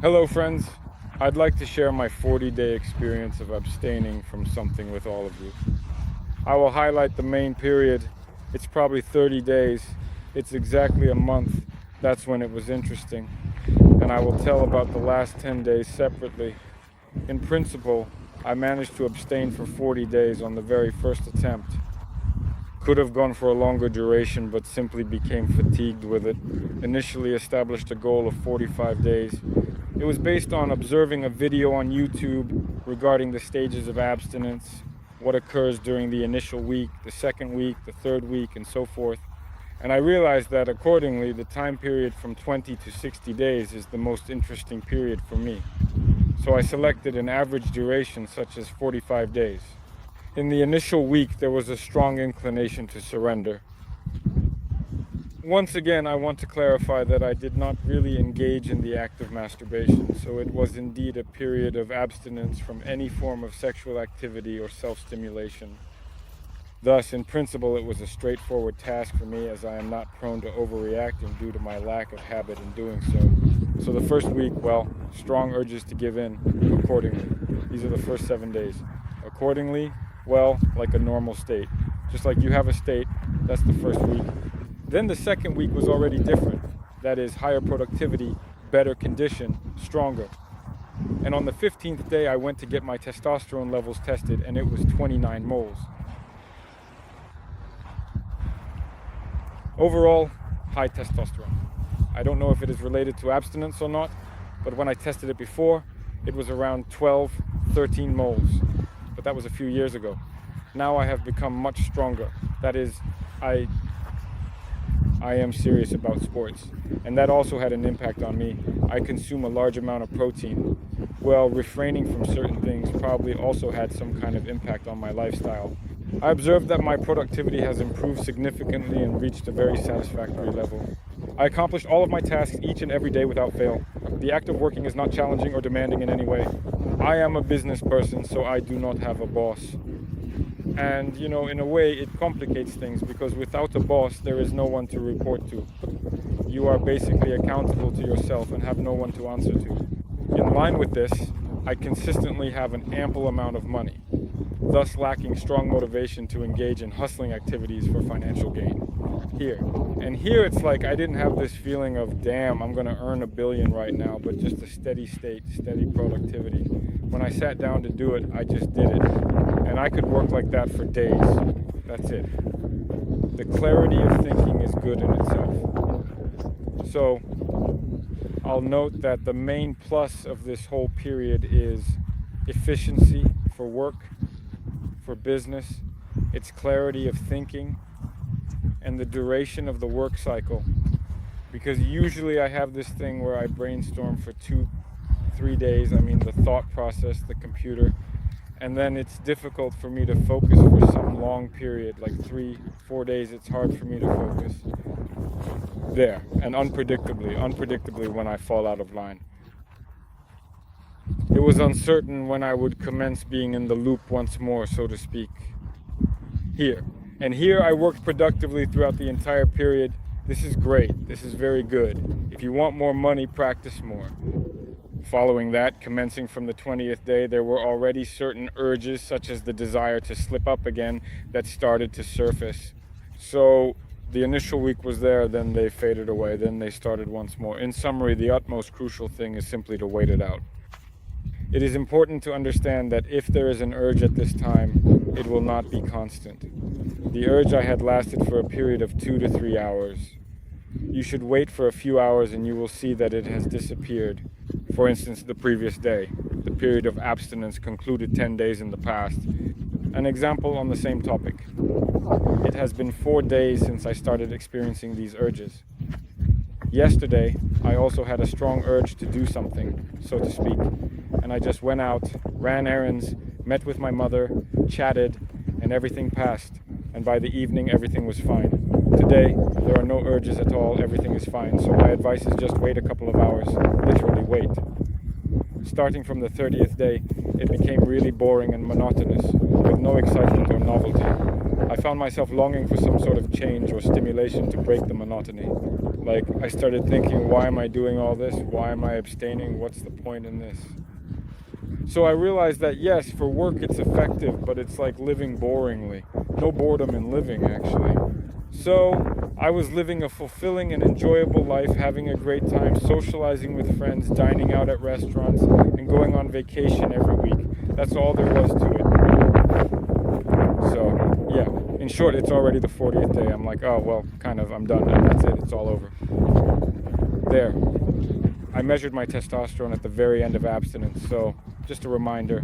Hello friends, I'd like to share my 40-day experience of abstaining from something with all of you. I will highlight the main period. It's probably 30 days. It's exactly a month. That's when it was interesting. And I will tell about the last 10 days separately. In principle, I managed to abstain for 40 days on the very first attempt. Could have gone for a longer duration, but simply became fatigued with it. Initially established a goal of 45 days. It was based on observing a video on YouTube regarding the stages of abstinence, what occurs during the initial week, the second week, the third week, and so forth. And I realized that accordingly, the time period from 20 to 60 days is the most interesting period for me. So I selected an average duration such as 45 days. In the initial week, there was a strong inclination to surrender. Once again, I want to clarify that I did not really engage in the act of masturbation, so it was indeed a period of abstinence from any form of sexual activity or self-stimulation. Thus, in principle, it was a straightforward task for me, as I am not prone to overreacting due to my lack of habit in doing so. So the first week, well, strong urges to give in accordingly. These are the first 7 days. Accordingly, well, like a normal state. Just like you have a state, that's the first week. Then the second week was already different. That is, higher productivity, better condition, stronger. And on the 15th day, I went to get my testosterone levels tested, and it was 29 moles. Overall, high testosterone. I don't know if it is related to abstinence or not, but when I tested it before, it was around 12, 13 moles. But that was a few years ago. Now I have become much stronger. That is, I am serious about sports, and that also had an impact on me. I consume a large amount of protein. Well, refraining from certain things probably also had some kind of impact on my lifestyle. I observed that my productivity has improved significantly and reached a very satisfactory level. I accomplished all of my tasks each and every day without fail. The act of working is not challenging or demanding in any way. I am a business person, so I do not have a boss. And, in a way, it complicates things because without a boss, there is no one to report to. You are basically accountable to yourself and have no one to answer to. In line with this, I consistently have an ample amount of money, thus lacking strong motivation to engage in hustling activities for financial gain. Here it's like I didn't have this feeling of, damn, I'm going to earn $1 billion right now, but just a steady state, steady productivity. When I sat down to do it, I just did it. And I could work like that for days. That's it. The clarity of thinking is good in itself. So I'll note that the main plus of this whole period is efficiency for work, for business, its clarity of thinking, and the duration of the work cycle. Because usually I have this thing where I brainstorm for 2-3 days. The thought process, the computer, and then it's difficult for me to focus for some long period, like 3-4 days. It's hard for me to focus there, and unpredictably when I fall out of line. It was uncertain when I would commence being in the loop once more, so to speak. Here I worked productively throughout the entire period. This is great. This is very good. If you want more money, practice more. Following that, commencing from the 20th day, there were already certain urges, such as the desire to slip up again, that started to surface. So the initial week was there, then they faded away, then they started once more. In summary, the utmost crucial thing is simply to wait it out. It is important to understand that if there is an urge at this time, it will not be constant. The urge I had lasted for a period of 2 to 3 hours. You should wait for a few hours and you will see that it has disappeared. For instance, the previous day. The period of abstinence concluded 10 days in the past. An example on the same topic. It has been 4 days since I started experiencing these urges. Yesterday, I also had a strong urge to do something, so to speak, and I just went out, ran errands, met with my mother, chatted, and everything passed, and by the evening everything was fine. Today, there are no urges at all, everything is fine, so my advice is just wait a couple of hours, literally wait. Starting from the 30th day, it became really boring and monotonous, with no excitement or novelty. I found myself longing for some sort of change or stimulation to break the monotony. Like, I started thinking, why am I doing all this? Why am I abstaining? What's the point in this? So I realized that yes, for work it's effective, but it's like living boringly. No boredom in living, actually. So I was living a fulfilling and enjoyable life, having a great time, socializing with friends, dining out at restaurants, and going on vacation every week. That's all there was to it. So, yeah, in short, it's already the 40th day. I'm like, oh, well, kind of, I'm done, and that's it, it's all over. There. I measured my testosterone at the very end of abstinence, so just a reminder.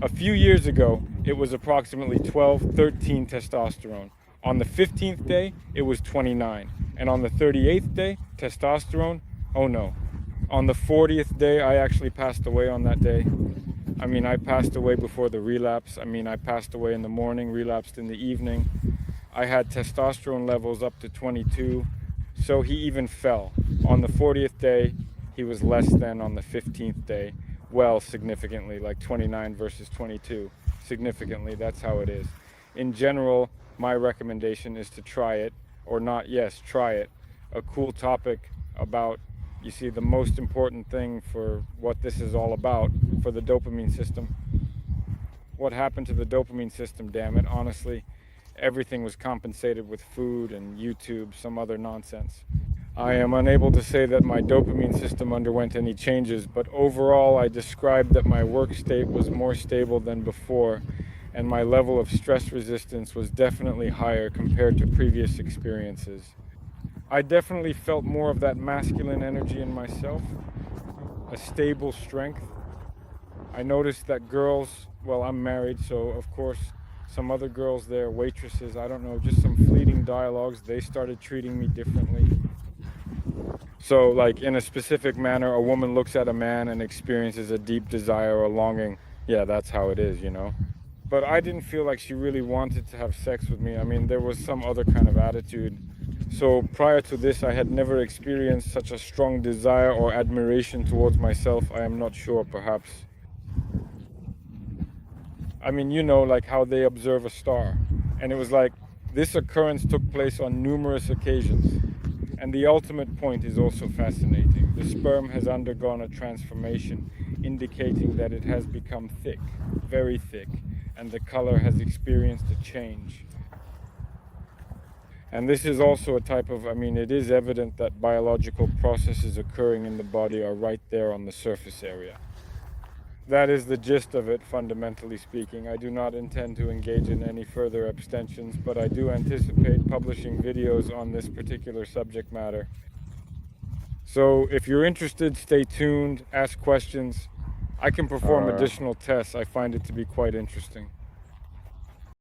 A few years ago, it was approximately 12, 13 testosterone. On the 15th day, it was 29. And on the 38th day, testosterone, oh no. On the 40th day, I actually passed away on that day. I mean, I passed away before the relapse. I mean, I passed away in the morning, relapsed in the evening. I had testosterone levels up to 22, so he even fell. On the 40th day, he was less than on the 15th day. Well, significantly, like 29 versus 22. Significantly, that's how it is. In general, my recommendation is to try it, or not, yes, try it. A cool topic about, you see, the most important thing for what this is all about, for the dopamine system. What happened to the dopamine system, damn it? Honestly, everything was compensated with food and YouTube, some other nonsense. I am unable to say that my dopamine system underwent any changes, but overall I described that my work state was more stable than before, and my level of stress resistance was definitely higher compared to previous experiences. I definitely felt more of that masculine energy in myself, a stable strength. I noticed that girls, well, I'm married, so of course some other girls there, waitresses, I don't know, just some fleeting dialogues, they started treating me differently. So, like, in a specific manner, a woman looks at a man and experiences a deep desire or longing. Yeah, that's how it is, you know. But I didn't feel like she really wanted to have sex with me. I mean, there was some other kind of attitude. So prior to this, I had never experienced such a strong desire or admiration towards myself. I am not sure, perhaps. I mean, you know, like how they observe a star. And it was like, this occurrence took place on numerous occasions. And the ultimate point is also fascinating. The sperm has undergone a transformation, indicating that it has become thick, very thick, and the color has experienced a change. And this is also a type of, I mean, it is evident that biological processes occurring in the body are right there on the surface area. That is the gist of it, fundamentally speaking. I do not intend to engage in any further abstentions, but I do anticipate publishing videos on this particular subject matter. So if you're interested, stay tuned, ask questions. I can perform additional tests. I find it to be quite interesting.